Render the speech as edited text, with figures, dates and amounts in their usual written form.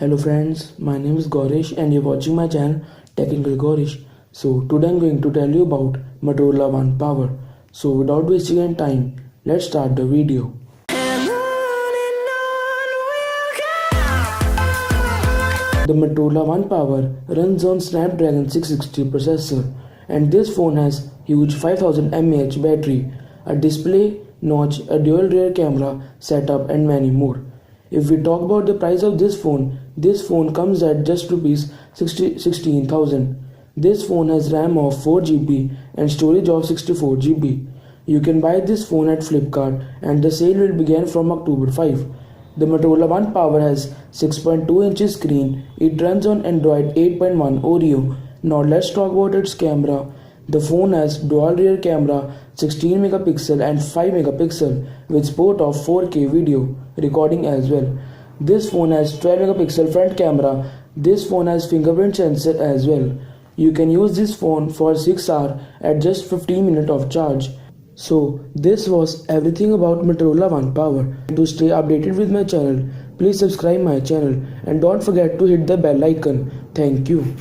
Hello friends, my name is Gaurish and you're watching my channel Technical Gaurish. So today I'm going to tell you about Motorola One Power. So without wasting any time, let's start the video. The Motorola One Power runs on Snapdragon 660 processor, and this phone has huge 5000 mAh battery, a display notch, a dual rear camera setup and many more. If we talk about the price of this phone comes at just rupees 16,000. This phone has RAM of 4GB and storage of 64GB. You can buy this phone at Flipkart and the sale will begin from October 5. The Motorola One Power has 6.2 inches screen. It runs on Android 8.1 Oreo. Now let's talk about its camera. The phone has dual rear camera 16 megapixel and 5 megapixel with support of 4K video recording as well. This phone has 12 megapixel front camera. This phone has fingerprint sensor as well. You can use this phone for 6 hours at just 15 minutes of charge. So this was everything about Motorola One Power. To stay updated with my channel, please subscribe my channel and don't forget to hit the bell icon. Thank you.